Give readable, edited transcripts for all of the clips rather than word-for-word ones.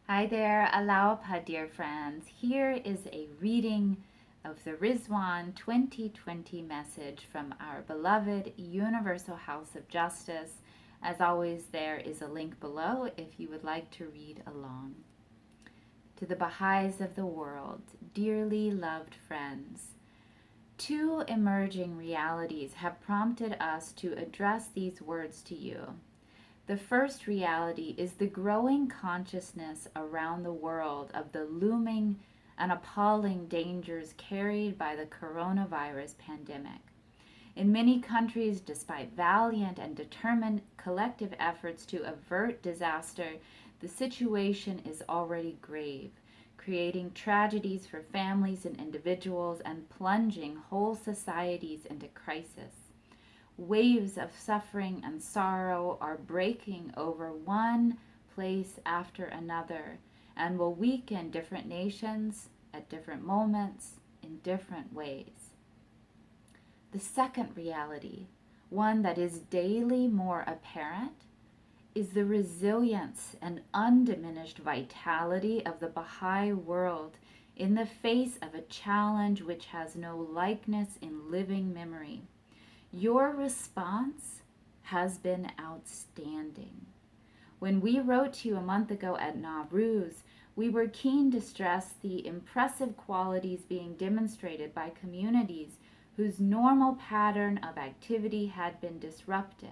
Hi there, Alaopa, dear friends. Here is a reading of the Ridván 2020 message from our beloved Universal House of Justice. As always, there is a link below if you would like to read along. To the Baha'is of the world, dearly loved friends, two emerging realities have prompted us to address these words to you. The first reality is the growing consciousness around the world of the looming and appalling dangers carried by the coronavirus pandemic. In many countries, despite valiant and determined collective efforts to avert disaster, the situation is already grave, creating tragedies for families and individuals and plunging whole societies into crisis. Waves of suffering and sorrow are breaking over one place after another and will weaken different nations at different moments in different ways. The second reality, one that is daily more apparent, is the resilience and undiminished vitality of the Baha'i world in the face of a challenge which has no likeness in living memory. Your response has been outstanding. When we wrote to you a month ago at Nowruz, we were keen to stress the impressive qualities being demonstrated by communities whose normal pattern of activity had been disrupted.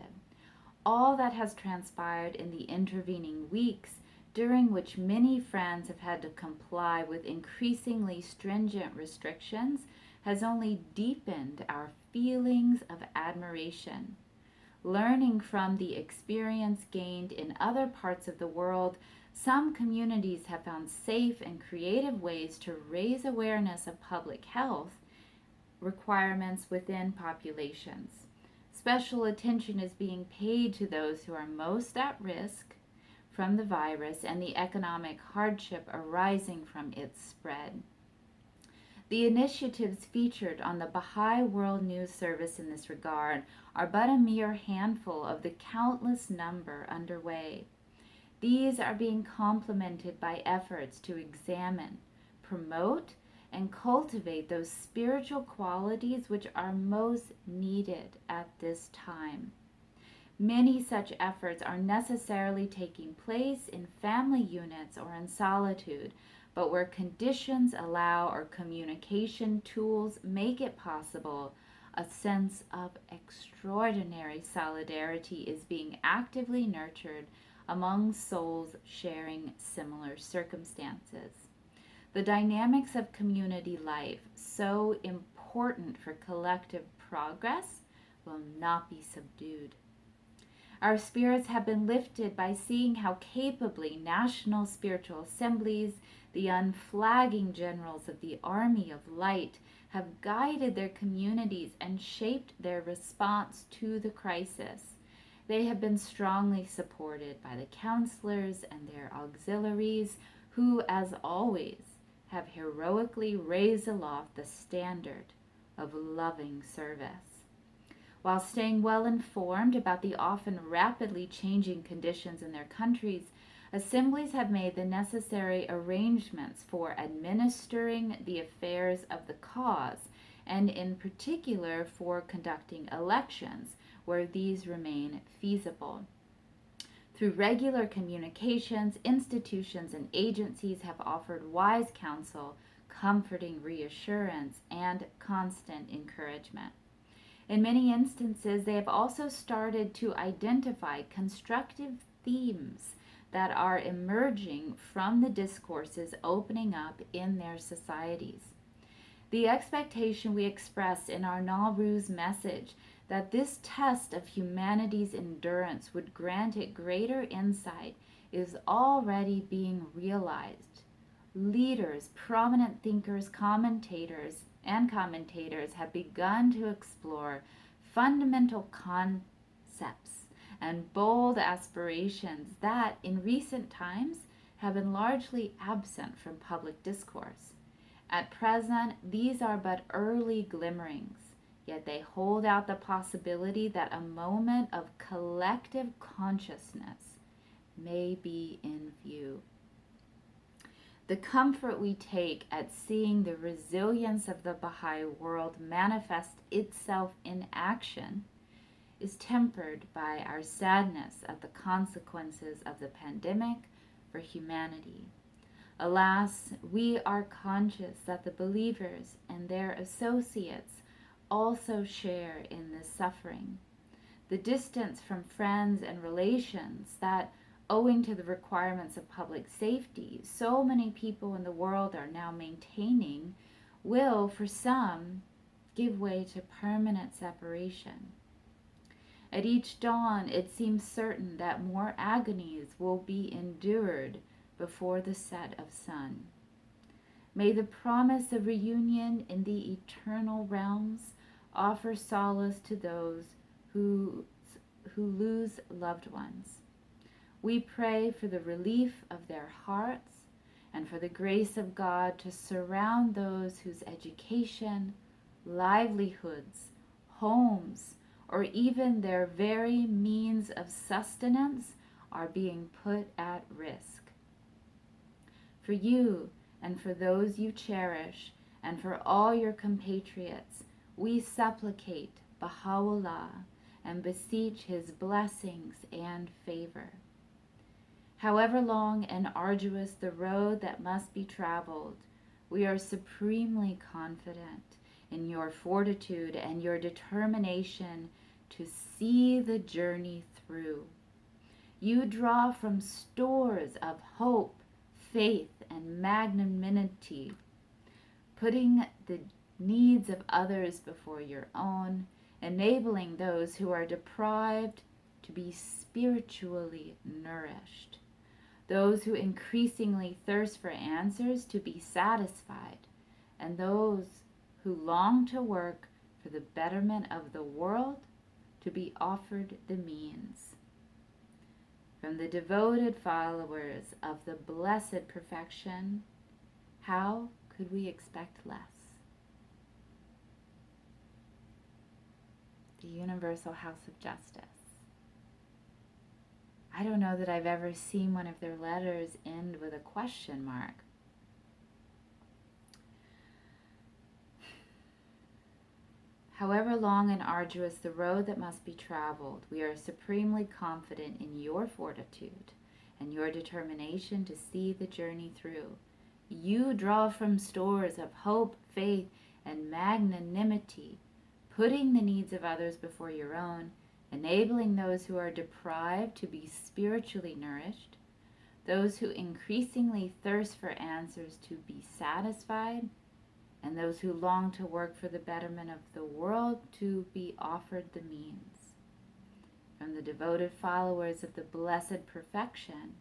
All that has transpired in the intervening weeks, during which many friends have had to comply with increasingly stringent restrictions, has only deepened our feelings of admiration. Learning from the experience gained in other parts of the world, some communities have found safe and creative ways to raise awareness of public health requirements within populations. Special attention is being paid to those who are most at risk from the virus and the economic hardship arising from its spread. The initiatives featured on the Baha'i World News Service in this regard are but a mere handful of the countless number underway. These are being complemented by efforts to examine, promote, and cultivate those spiritual qualities which are most needed at this time. Many such efforts are necessarily taking place in family units or in solitude, but where conditions allow or communication tools make it possible, a sense of extraordinary solidarity is being actively nurtured among souls sharing similar circumstances. The dynamics of community life, so important for collective progress, will not be subdued. Our spirits have been lifted by seeing how capably national spiritual assemblies, the unflagging generals of the Army of Light, have guided their communities and shaped their response to the crisis. They have been strongly supported by the counselors and their auxiliaries, who, as always, have heroically raised aloft the standard of loving service. While staying well informed about the often rapidly changing conditions in their countries, assemblies have made the necessary arrangements for administering the affairs of the cause, and in particular for conducting elections where these remain feasible. Through regular communications, institutions and agencies have offered wise counsel, comforting reassurance, and constant encouragement. In many instances, they have also started to identify constructive themes that are emerging from the discourses opening up in their societies. The expectation we express in our Nowruz message that this test of humanity's endurance would grant it greater insight is already being realized. Leaders, prominent thinkers, commentators have begun to explore fundamental concepts and bold aspirations that, in recent times, have been largely absent from public discourse. At present, these are but early glimmerings, yet they hold out the possibility that a moment of collective consciousness may be in view. The comfort we take at seeing the resilience of the Baha'i world manifest itself in action is tempered by our sadness at the consequences of the pandemic for humanity. Alas, we are conscious that the believers and their associates also share in this suffering. The distance from friends and relations that, owing to the requirements of public safety, so many people in the world are now maintaining, will, for some, give way to permanent separation. At each dawn, it seems certain that more agonies will be endured before the set of sun. May the promise of reunion in the eternal realms offer solace to those who lose loved ones. We pray for the relief of their hearts and for the grace of God to surround those whose education, livelihoods, homes, or even their very means of sustenance are being put at risk. For you and for those you cherish and for all your compatriots, we supplicate Baha'u'llah and beseech his blessings and favor. However long and arduous the road that must be traveled, we are supremely confident in your fortitude and your determination to see the journey through. You draw from stores of hope, faith, and magnanimity, putting the needs of others before your own, enabling those who are deprived to be spiritually nourished, those who increasingly thirst for answers to be satisfied, and those who long to work for the betterment of the world to be offered the means. From the devoted followers of the Blessed Perfection, how could we expect less? The Universal House of Justice. I don't know that I've ever seen one of their letters end with a question mark. However long and arduous the road that must be traveled, we are supremely confident in your fortitude and your determination to see the journey through. You draw from stores of hope, faith, and magnanimity, putting the needs of others before your own, enabling those who are deprived to be spiritually nourished, those who increasingly thirst for answers to be satisfied, and those who long to work for the betterment of the world to be offered the means. From the devoted followers of the Blessed Perfection,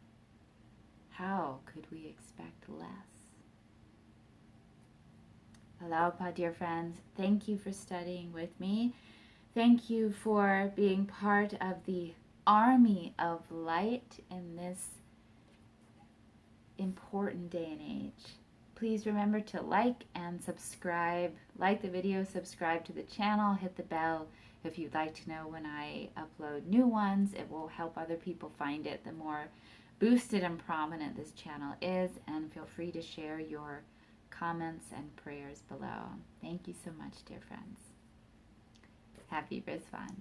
how could we expect less? Aloha, dear friends. Thank you for studying with me. Thank you for being part of the army of light in this important day and age. Please remember to like and subscribe. Like the video, subscribe to the channel, hit the bell if you'd like to know when I upload new ones. It will help other people find it the more boosted and prominent this channel is, and feel free to share your comments and prayers below. Thank you so much, dear friends. Happy Ridván.